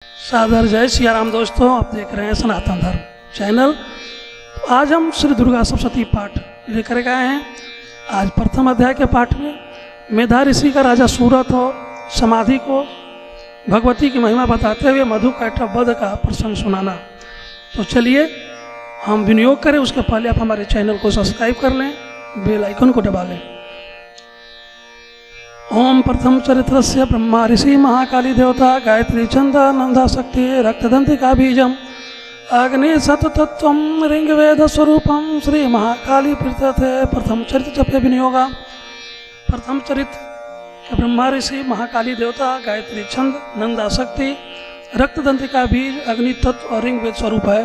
सादर जय सिया राम दोस्तों, आप देख रहे हैं सनातन धर्म चैनल। तो आज हम श्री दुर्गा सप्तशती पाठ लेकर गए हैं। आज प्रथम अध्याय के पाठ में मेधा ऋषि का राजा सूरत और समाधि को भगवती की महिमा बताते हुए मधु कैटभ वध का प्रसंग सुनाना। तो चलिए हम विनियोग करें, उसके पहले आप हमारे चैनल को सब्सक्राइब कर लें, बेल आइकन को दबा लें। ओम प्रथम चरित्र से ब्रह्मा ऋषि महाकाली देवता गायत्री छंद नंदा शक्ति रक्तदंतिका बीजम अग्नि सततत्व ऋग्वेद स्वरूपम श्री महाकाली प्रीतते। प्रथम चरित्र जपे विनियोगा। प्रथम चरित्र ब्रह्मा ऋषि महाकाली देवता गायत्री छंद नंदा शक्ति रक्तदंतिका बीज अग्नि तत्व और ऋग्वेद स्वरूप है।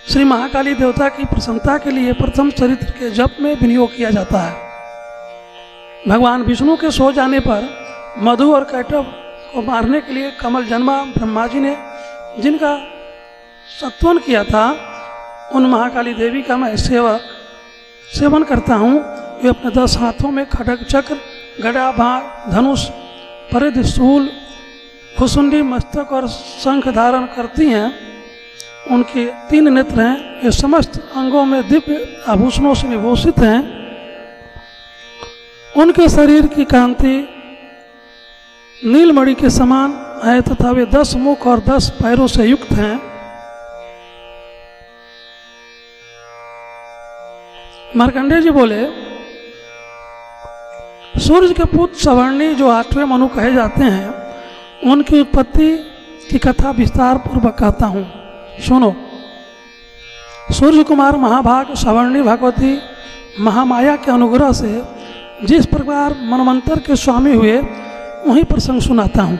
श्री महाकाली देवता की प्रसन्नता के लिए प्रथम चरित्र के जप में विनियोग किया जाता है। भगवान विष्णु के सो जाने पर मधु और कैटभ को मारने के लिए कमल जन्मा ब्रह्मा जी ने जिनका सत्वन किया था, उन महाकाली देवी का मैं सेवन करता हूँ। वे अपने 10 हाथों में खड्ग चक्र गदा बाण धनुष परिध शूल भुसुंडी मस्तक और शंख धारण करती हैं। उनके 3 नेत्र हैं। ये समस्त अंगों में दिव्य आभूषणों से विभूषित हैं। उनके शरीर की कांति नीलमणि के समान है तथा वे 10 मुख और 10 पैरों से युक्त हैं। मार्कंडेय जी बोले, सूर्य के पुत्र सवर्णी जो 8वें मनु कहे जाते हैं, उनकी उत्पत्ति की कथा विस्तार पूर्वक कहता हूँ, सुनो। सूर्य कुमार महाभाग सवर्णी भगवती महामाया के अनुग्रह से जिस प्रकार मनवंतर के स्वामी हुए, वही प्रसंग सुनाता हूं।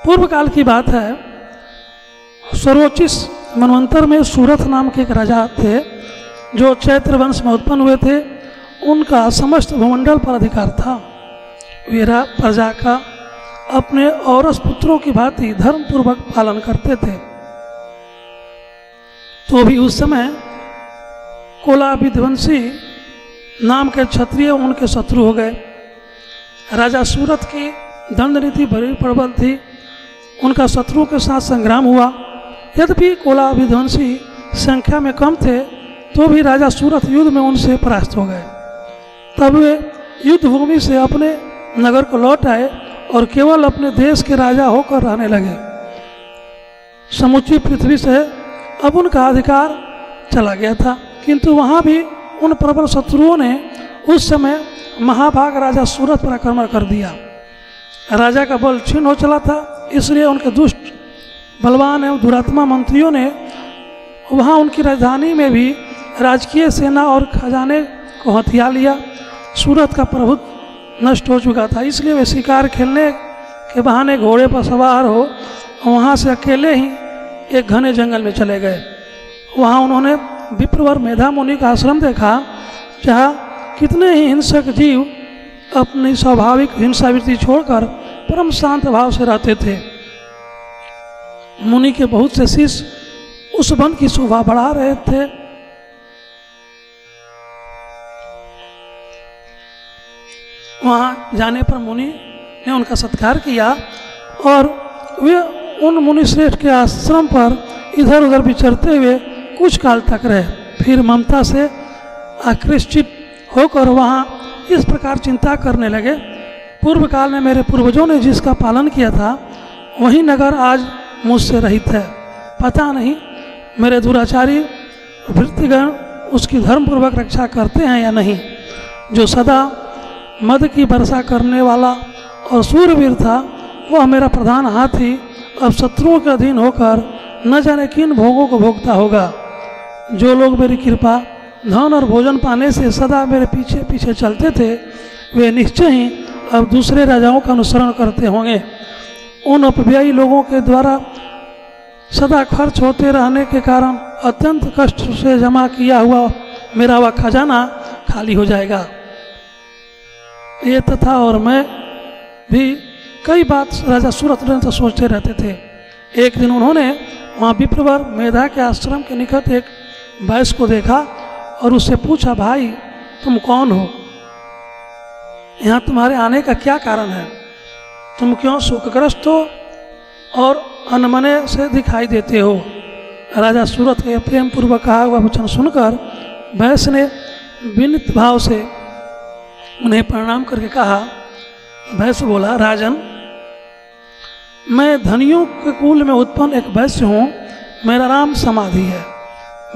पूर्व काल की बात है। स्वरोचिष मनवंतर में सूरथ नाम के एक राजा थे जो चैत्र वंश में उत्पन्न हुए थे। उनका समस्त भूमंडल पर अधिकार था। वे प्रजा का अपने औरस पुत्रों की भांति धर्मपूर्वक पालन करते थे। तो भी उस समय कोला विध्वंसी नाम के क्षत्रिय उनके शत्रु हो गए। राजा सूरत की दंड नीति बड़ी प्रबल थी। उनका शत्रु के साथ संग्राम हुआ। यद्यपि कोला विध्वंसी संख्या में कम थे, तो भी राजा सूरत युद्ध में उनसे परास्त हो गए। तब वे युद्ध भूमि से अपने नगर को लौट आए और केवल अपने देश के राजा होकर रहने लगे। समूची पृथ्वी से अब उनका अधिकार चला गया था, किंतु वहाँ भी उन प्रबल शत्रुओं ने उस समय महाभाग राजा सूरत पर आक्रमण कर दिया। राजा का बल क्षीण हो चला था, इसलिए उनके दुष्ट बलवान एवं दुरात्मा मंत्रियों ने वहाँ उनकी राजधानी में भी राजकीय सेना और खजाने को हथिया लिया। सूरत का प्रभुत्व नष्ट हो चुका था, इसलिए वे शिकार खेलने के बहाने घोड़े पर सवार हो वहाँ से अकेले ही एक घने जंगल में चले गए। वहाँ उन्होंने विप्रवर मेधा मुनि का आश्रम देखा, जहाँ कितने ही हिंसक जीव अपनी स्वाभाविक हिंसावृत्ति छोड़कर परम शांत भाव से रहते थे। मुनि के बहुत से शिष्य उस वन की शोभा बढ़ा रहे थे। वहाँ जाने पर मुनि ने उनका सत्कार किया और वे उन मुनि श्रेष्ठ के आश्रम पर इधर उधर विचरते हुए कुछ काल तक रहे। फिर ममता से आकृष्टित होकर वहाँ इस प्रकार चिंता करने लगे, पूर्व काल में मेरे पूर्वजों ने जिसका पालन किया था, वही नगर आज मुझसे रहित है। पता नहीं मेरे दुराचारी वृत्तिगण उसकी धर्मपूर्वक रक्षा करते हैं या नहीं। जो सदा मद की वर्षा करने वाला और सूरवीर था, वह मेरा प्रधान हाथी अब शत्रुओं के अधीन होकर न जाने किन भोगों को भोगता होगा। जो लोग मेरी कृपा धन और भोजन पाने से सदा मेरे पीछे पीछे चलते थे, वे निश्चय ही अब दूसरे राजाओं का अनुसरण करते होंगे। उन अपव्ययी लोगों के द्वारा सदा खर्च होते रहने के कारण अत्यंत कष्ट से जमा किया हुआ मेरा वह खजाना खाली हो जाएगा। ये तथा और मैं भी कई बात राजा सूरत तो सोचते रहते थे। एक दिन उन्होंने वहाँ विप्रवर मेधा के आश्रम के निकट एक वैश्य को देखा और उससे पूछा, भाई तुम कौन हो? यहाँ तुम्हारे आने का क्या कारण है? तुम क्यों शोकग्रस्त हो और अनमने से दिखाई देते हो? राजा सूरत के प्रेम पूर्वक कहा हुआ वचन सुनकर भैंस ने विनीत भाव से उन्हें प्रणाम करके कहा। भैंस बोला, राजन, मैं धनियों के कुल में उत्पन्न एक वैश्य हूँ। मेरा नाम समाधि है।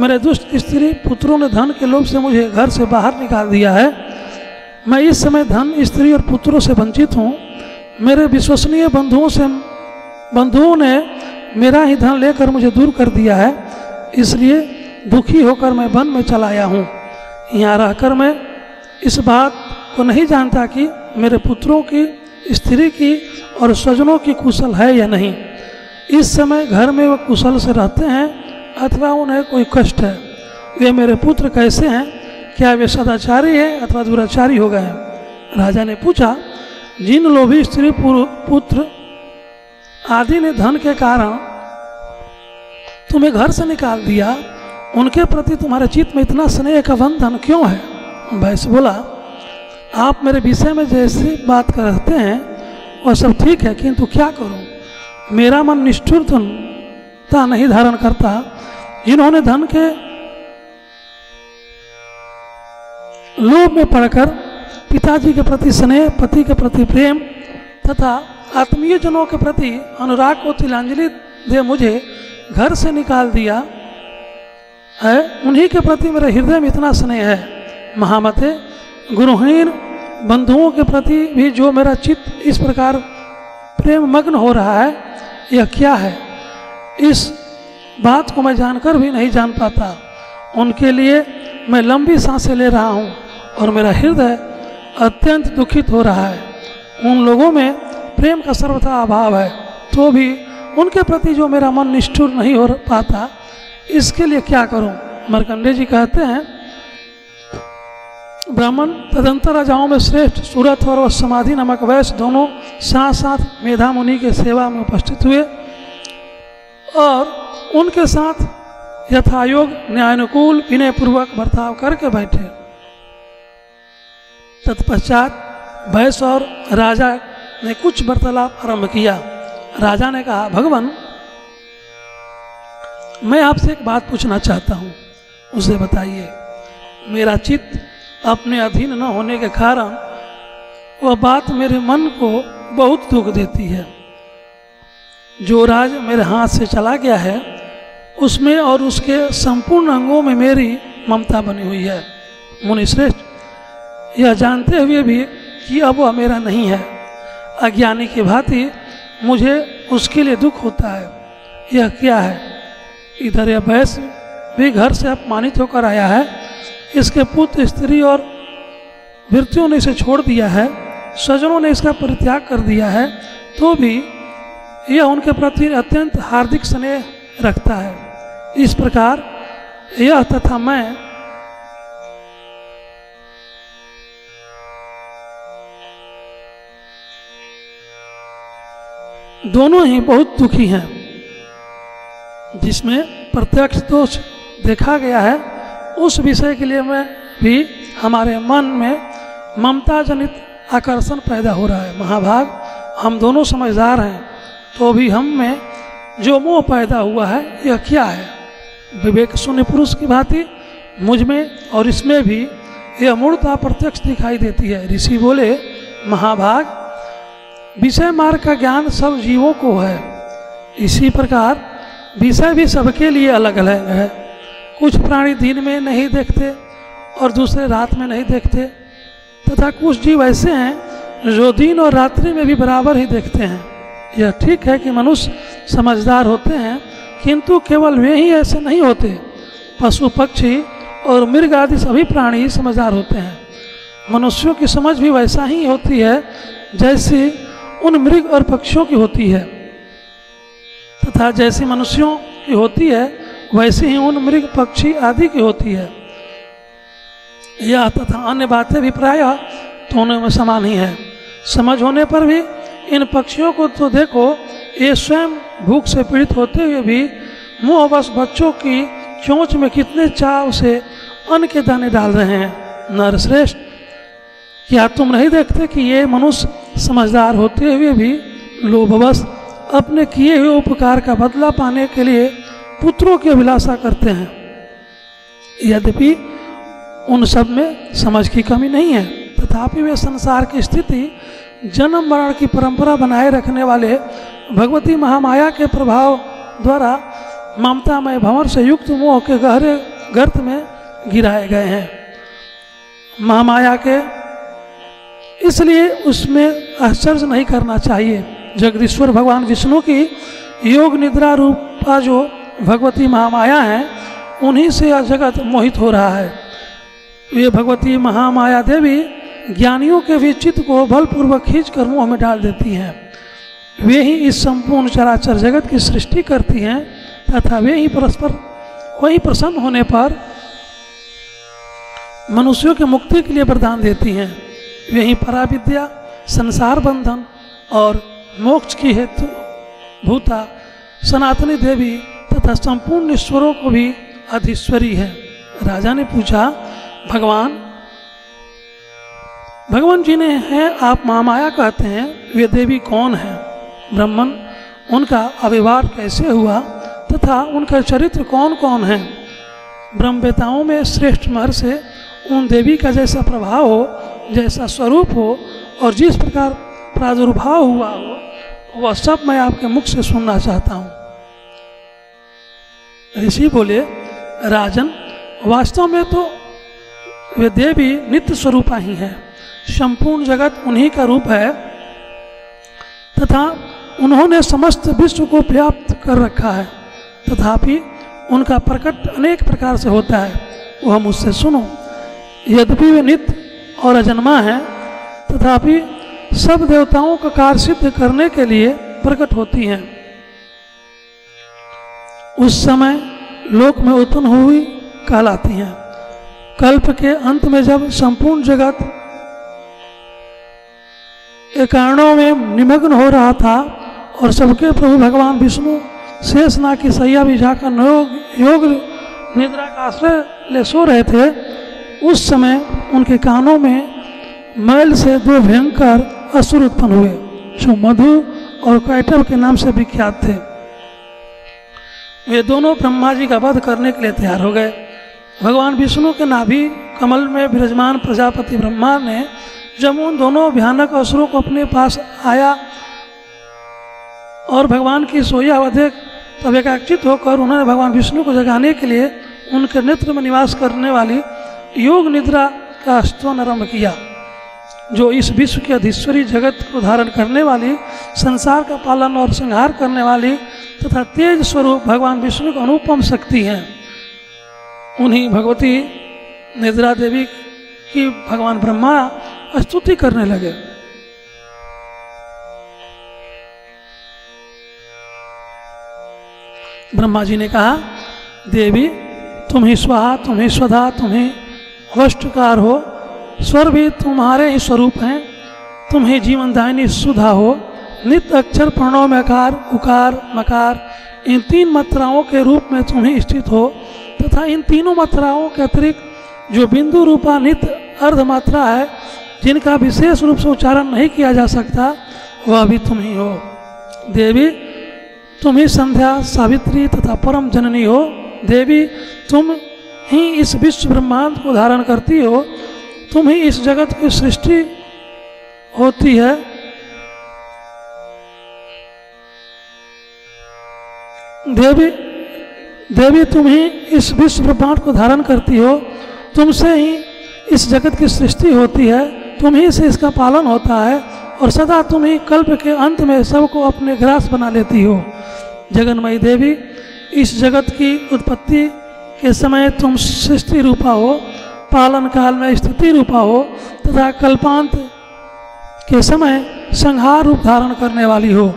मेरे दुष्ट स्त्री पुत्रों ने धन के लोभ से मुझे घर से बाहर निकाल दिया है। मैं इस समय धन, स्त्री और पुत्रों से वंचित हूँ। मेरे विश्वसनीय बंधुओं ने मेरा ही धन लेकर मुझे दूर कर दिया है। इसलिए दुखी होकर मैं वन में चला आया हूँ। यहाँ रहकर मैं इस बात को नहीं जानता कि मेरे पुत्रों की, स्त्री की और स्वजनों की कुशल है या नहीं। इस समय घर में वो कुशल से रहते हैं अथवा उन्हें कोई कष्ट है। वे मेरे पुत्र कैसे हैं? क्या वे सदाचारी हैं अथवा दुराचारी हो गए हैं? राजा ने पूछा, जिन लोभी स्त्री पुत्र आदि ने धन के कारण तुम्हें घर से निकाल दिया, उनके प्रति तुम्हारे चित्त में इतना स्नेह का बंधन क्यों है? भैंस बोला, आप मेरे विषय में जैसी बात करते हैं वह सब ठीक है, किंतु क्या करूं? मेरा मन निष्ठुरता नहीं धारण करता। जिन्होंने धन के लोभ में पड़कर पिताजी के प्रति स्नेह, पति के प्रति प्रेम तथा आत्मीय जनों के प्रति अनुराग को तिलांजलि दे मुझे घर से निकाल दिया है, उन्हीं के प्रति मेरे हृदय में इतना स्नेह है। महामते, गुरुहीन बंधुओं के प्रति भी जो मेरा चित्त इस प्रकार प्रेम मग्न हो रहा है, यह क्या है? इस बात को मैं जानकर भी नहीं जान पाता। उनके लिए मैं लंबी सांसें ले रहा हूँ और मेरा हृदय अत्यंत दुखित हो रहा है। उन लोगों में प्रेम का सर्वथा अभाव है, तो भी उनके प्रति जो मेरा मन निष्ठुर नहीं हो पाता, इसके लिए क्या करूं? मार्कंडेय जी कहते हैं, ब्राह्मण तदंतर राजाओं में श्रेष्ठ सूरत और समाधि नामक वैश्य दोनों साथ साथ मेधा मुनि के सेवा में उपस्थित हुए और उनके साथ यथायोग न्यायानुकूल विनयपूर्वक बर्ताव करके बैठे। तत्पश्चात वैश्य और राजा ने कुछ वार्तालाप आरंभ किया। राजा ने कहा, भगवान, मैं आपसे एक बात पूछना चाहता हूँ, उसे बताइए। मेरा चित्त अपने अधीन न होने के कारण वह बात मेरे मन को बहुत दुख देती है। जो राज मेरे हाथ से चला गया है उसमें और उसके संपूर्ण अंगों में मेरी ममता बनी हुई है। मुनिश्रेष्ठ, यह जानते हुए भी कि अब वह मेरा नहीं है, अज्ञानी की भांति मुझे उसके लिए दुख होता है। यह क्या है? इधर यह वैश्य भी घर से अपमानित होकर आया है, इसके पुत्र, स्त्री और भृत्यों ने इसे छोड़ दिया है, स्वजनों ने इसका परित्याग कर दिया है, तो भी यह उनके प्रति अत्यंत हार्दिक स्नेह रखता है। इस प्रकार यह तथा मैं दोनों ही बहुत दुखी हैं। जिसमें प्रत्यक्ष दोष देखा गया है उस विषय के लिए मैं भी हमारे मन में ममता जनित आकर्षण पैदा हो रहा है। महाभाग, हम दोनों समझदार हैं, तो भी हम में जो मोह पैदा हुआ है यह क्या है? विवेक शून्य पुरुष की भांति मुझ में और इसमें भी यह मूर्ता प्रत्यक्ष दिखाई देती है। ऋषि बोले, महाभाग, विषय मार्ग का ज्ञान सब जीवों को है, इसी प्रकार विषय भी सबके लिए अलग अलग है। कुछ प्राणी दिन में नहीं देखते और दूसरे रात में नहीं देखते, तथा कुछ जीव ऐसे हैं जो दिन और रात्रि में भी बराबर ही देखते हैं। यह ठीक है कि मनुष्य समझदार होते हैं, किंतु केवल वे ही ऐसे नहीं होते। पशु, पक्षी और मृग आदि सभी प्राणी ही समझदार होते हैं। मनुष्यों की समझ भी वैसा ही होती है जैसी उन मृग और पक्षियों की होती है, तथा जैसी मनुष्यों की होती है वैसे ही उन मृग, पक्षी आदि की होती है। यह तथा अन्य बातें भी प्रायः दोनों में समान ही है। समझ होने पर भी इन पक्षियों को तो देखो, ये स्वयं भूख से पीड़ित होते हुए भी मुँहवश बच्चों की चोंच में कितने चाव से अन्न के दाने डाल रहे हैं। नरश्रेष्ठ, क्या तुम नहीं देखते कि ये मनुष्य समझदार होते हुए भी लोभवश अपने किए हुए उपकार का बदला पाने के लिए पुत्रों की अभिलाषा करते हैं। यद्यपि उन सब में समझ की कमी नहीं है, तथापि वे संसार की स्थिति, जन्म मरण की परंपरा बनाए रखने वाले भगवती महामाया के प्रभाव द्वारा ममतामय भंवर से युक्त मोह के गहरे गर्त में गिराए गए हैं। महामाया के इसलिए उसमें आश्चर्य नहीं करना चाहिए। जगदीश्वर भगवान विष्णु की योग निद्रा रूपा जो भगवती महामाया है, उन्हीं से यह जगत मोहित हो रहा है। वे भगवती महामाया देवी ज्ञानियों के भी चित्त को बलपूर्वक खींच कर मोह में डाल देती हैं। वे ही इस संपूर्ण चराचर जगत की सृष्टि करती हैं तथा वे ही परस्पर वही प्रसन्न होने पर मनुष्यों के मुक्ति के लिए वरदान देती हैं। वे ही पराविद्या, संसार बंधन और मोक्ष की हेतु भूता सनातनी देवी तथा संपूर्ण ईश्वरों को भी अधीश्वरी है। राजा ने पूछा, भगवान जी ने हैं आप महामाया कहते हैं, वे देवी कौन है? ब्राह्मण, उनका आविर्भाव कैसे हुआ तथा उनका चरित्र कौन कौन है? ब्रह्मवेताओं में श्रेष्ठ महर्षि उन देवी का जैसा प्रभाव हो, जैसा स्वरूप हो और जिस प्रकार प्रादुर्भाव हुआ हो, वह सब मैं आपके मुख से सुनना चाहता हूँ। ऋषि बोले, राजन, वास्तव में तो वे देवी नित्य स्वरूपा ही है। संपूर्ण जगत उन्हीं का रूप है तथा उन्होंने समस्त विश्व को व्याप्त कर रखा है। तथापि उनका प्रकट अनेक प्रकार से होता है, वह मुझसे सुनो। यद्यपि वे नित्य और अजन्मा है, तथापि सब देवताओं का कार्य सिद्ध करने के लिए प्रकट होती हैं। उस समय लोक में उत्पन्न हुई कहलाती हैं। कल्प के अंत में जब संपूर्ण जगत कारणों में निमग्न हो रहा था और सबके प्रभु भगवान विष्णु शेषनाग की सैया बिछाकर योग निद्रा का आश्रय ले सो रहे थे, उस समय उनके कानों में मैल से दो भयंकर असुर उत्पन्न हुए जो मधु और कैटव के नाम से विख्यात थे। वे दोनों ब्रह्मा जी का वध करने के लिए तैयार हो गए। भगवान विष्णु के नाभि कमल में विराजमान प्रजापति ब्रह्मा ने जब उन दोनों भयानक असुरों को अपने पास आया और भगवान की सोया हुआ देख तब एकाग्रचित होकर उन्होंने भगवान विष्णु को जगाने के लिए उनके नेत्र में निवास करने वाली योग निद्रा का स्तवन आरंभ किया, जो इस विश्व की अधीश्वरी जगत को धारण करने वाली, संसार का पालन और संहार करने वाली तथा तेज स्वरूप भगवान विष्णु की अनुपम शक्ति हैं। उन्हीं भगवती निद्रा देवी की भगवान ब्रह्मा स्तुति करने लगे। ब्रह्मा जी ने कहा, देवी तुम ही स्वाहा, तुम ही स्वधा, तुम ही अवष्टकार हो, स्वर भी तुम्हारे ही स्वरूप हैं, तुम ही जीवनदायिनी सुधा हो। नित्य अक्षर प्रणव में आकार, उकार, मकार, इन तीन मात्राओं के रूप में तुम ही स्थित हो तथा इन तीनों मात्राओं के अतिरिक्त जो बिंदु रूपा नित्य अर्ध मात्रा है, जिनका विशेष रूप से उच्चारण नहीं किया जा सकता, वह भी तुम ही हो। देवी तुम ही संध्या, सावित्री तथा परम जननी हो। देवी तुम ही इस विश्व ब्रह्मांड को धारण करती हो, तुम ही इस जगत की सृष्टि होती है। देवी तुम ही इस विश्व ब्रह्मांड को धारण करती हो, तुमसे ही इस जगत की सृष्टि होती है, तुम ही से इसका पालन होता है और सदा तुम ही कल्प के अंत में सबको अपने ग्रास बना लेती हो। जगन्मयी देवी, इस जगत की उत्पत्ति के समय तुम सृष्टि रूपा हो, पालन काल में स्थिति रूपा हो तथा कल्पांत के समय संहार रूप धारण करने वाली हो।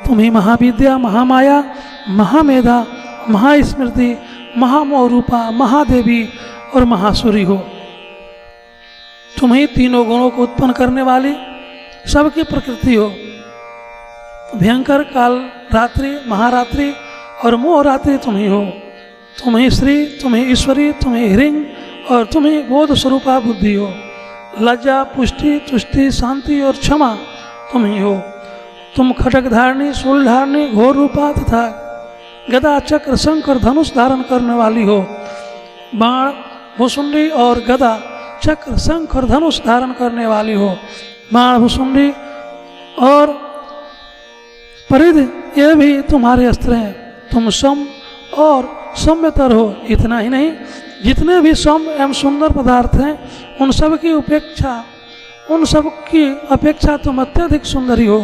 तुम ही महाविद्या, महामाया, महामेधा, महास्मृति, महामोह रूपा, महादेवी और महासुरी हो। तुम ही तीनों गुणों को उत्पन्न करने वाली सबकी प्रकृति हो। भयंकर काल रात्रि, महारात्रि और मोह रात्रि तुम ही हो। तुम ही श्री, तुम ही ईश्वरी, तुम ही हिरिंग और तुम ही बोध स्वरूपा बुद्धि हो। लज्जा, पुष्टि, तुष्टि, शांति और क्षमा तुम ही हो। तुम खड्ग धारणी, शूल धारणी, घोर रूपा तथा गदा, चक्र, शंख और धनुष धारण करने वाली हो। बाण, भुसुंडी और गदा, चक्र, शंख और धनुष धारण करने वाली हो। बाण, भुसुंडी और परिध ये भी तुम्हारे अस्त्र हैं। तुम सम और सौम्यतर हो। इतना ही नहीं, जितने भी सौम्य एवं सुंदर पदार्थ हैं उन सब की अपेक्षा तुम अत्यधिक सुंदरी हो।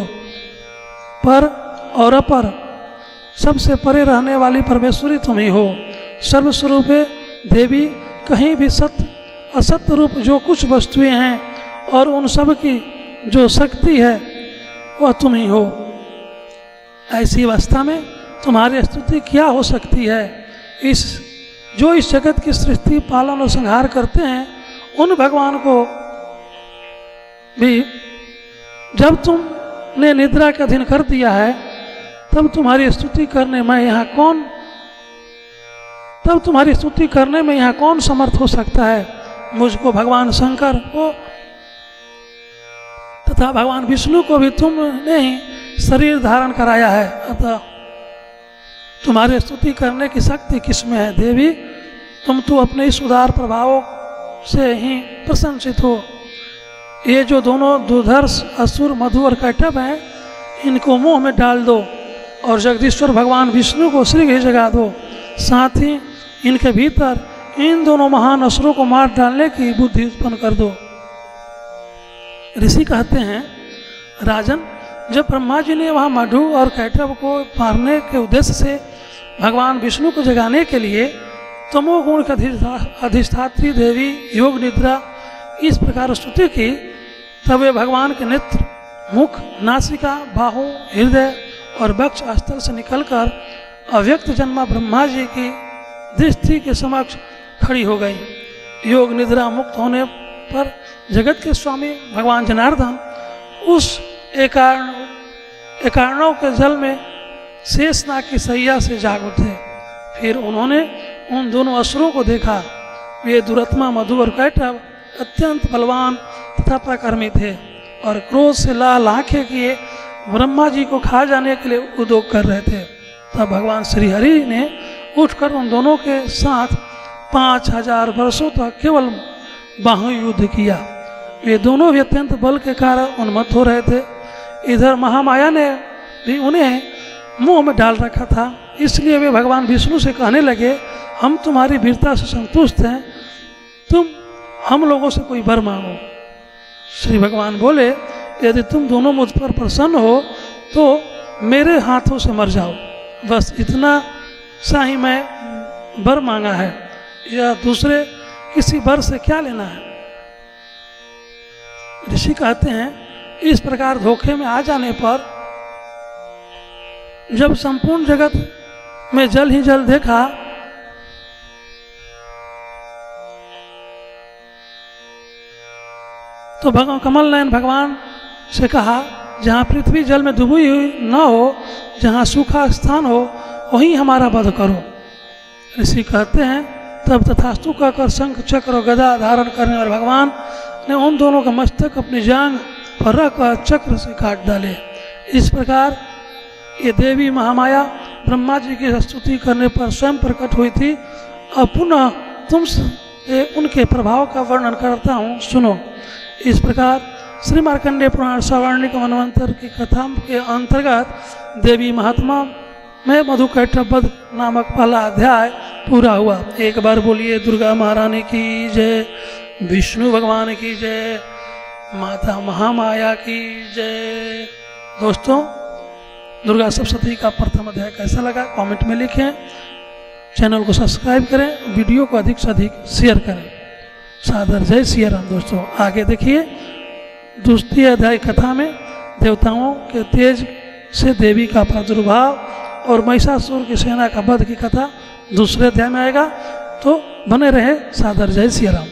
पर और अपर, सबसे परे रहने वाली परमेश्वरी तुम ही हो। सर्वस्वरूपे देवी, कहीं भी सत्य असत्य रूप जो कुछ वस्तुएं हैं और उन सब की जो शक्ति है वह तुम ही हो। ऐसी अवस्था में तुम्हारी स्तुति क्या हो सकती है। जो इस जगत की सृष्टि, पालन और संहार करते हैं उन भगवान को भी जब तुमने निद्रा के अधीन कर दिया है तब तुम्हारी स्तुति करने में यहाँ कौन समर्थ हो सकता है। मुझको भगवान शंकर को तथा भगवान विष्णु को भी तुमने ही शरीर धारण कराया है, अतः तुम्हारी स्तुति करने की शक्ति किसमें है। देवी, तुम तो अपने इस उदार प्रभावों से ही प्रशंसित हो। ये जो दोनों दुर्धर्ष असुर मधु और कैटभ हैं इनको मुंह में डाल दो और जगदीश्वर भगवान विष्णु को श्रीगृह जगा दो। साथ ही इनके भीतर इन दोनों महान असुरों को मार डालने की बुद्धि उत्पन्न कर दो। ऋषि कहते हैं, राजन, जब ब्रह्मा जी ने वहाँ मधु और कैटभ को मारने के उद्देश्य से भगवान विष्णु को जगाने के लिए तमोगुण की अधिष्ठात्री देवी योग निद्रा इस प्रकार स्तुति की, तब वे भगवान के नेत्र, मुख, नासिका, बाहु, हृदय और वक्ष स्थल से निकलकर अव्यक्त जन्मा ब्रह्मा जी की दृष्टि के समक्ष खड़ी हो गई। योग निद्रा मुक्त होने पर जगत के स्वामी भगवान जनार्दन उस एकार्णव के जल में शेषनाग की सैया से जाग उठे। फिर उन्होंने उन दोनों असुरों को देखा। वे दुरात्मा मधु और कैटभ अत्यंत बलवान तथा पराक्रमी थे और क्रोध से लाल आंखें किए ब्रह्मा जी को खा जाने के लिए उद्योग कर रहे थे। तब भगवान श्री हरि ने उठकर उन दोनों के साथ 5000 वर्षों तक केवल बाहु युद्ध किया। वे दोनों भी अत्यंत बल के कारण उन्मत्त हो रहे थे। इधर महामाया ने भी उन्हें मुंह में डाल रखा था, इसलिए वे भगवान विष्णु से कहने लगे, हम तुम्हारी वीरता से संतुष्ट हैं, तुम हम लोगों से कोई वर मांगो। श्री भगवान बोले, यदि तुम दोनों मुझ पर प्रसन्न हो तो मेरे हाथों से मर जाओ, बस इतना सा ही मैं वर मांगा है, या दूसरे किसी वर से क्या लेना है। ऋषि कहते हैं, इस प्रकार धोखे में आ जाने पर जब संपूर्ण जगत में जल ही जल देखा तो भगवान कमल नयन भगवान से कहा, जहाँ पृथ्वी जल में डूबी हुई न हो, जहाँ सूखा स्थान हो, वहीं हमारा वध करो। ऋषि कहते हैं, तब तथास्तु कहकर शंख चक्र और गदा धारण करने वाले भगवान ने उन दोनों का मस्तक अपनी जांघ पर रखकर चक्र से काट डाले। इस प्रकार ये देवी महामाया ब्रह्मा जी की स्तुति करने पर स्वयं प्रकट हुई थी। अब पुनः तुमसे उनके प्रभाव का वर्णन करता हूँ, सुनो। इस प्रकार श्री मार्कंडेय पुराण सवर्णिक मनवंतर की कथा के अंतर्गत देवी महात्मा में मधु कैटभ वध नामक पहला अध्याय पूरा हुआ। एक बार बोलिए दुर्गा महारानी की जय, विष्णु भगवान की जय, माता महामाया की जय। दोस्तों, दुर्गा सप्तशती का प्रथम अध्याय कैसा लगा कमेंट में लिखें। चैनल को सब्सक्राइब करें, वीडियो को अधिक से अधिक शेयर करें। सादर जय सिया राम। दोस्तों, आगे देखिए दूसरी अध्याय कथा में देवताओं के तेज से देवी का प्रादुर्भाव और महिषासुर की सेना का वध की कथा दूसरे अध्याय में आएगा। तो बने रहे। सादर जय सिया राम।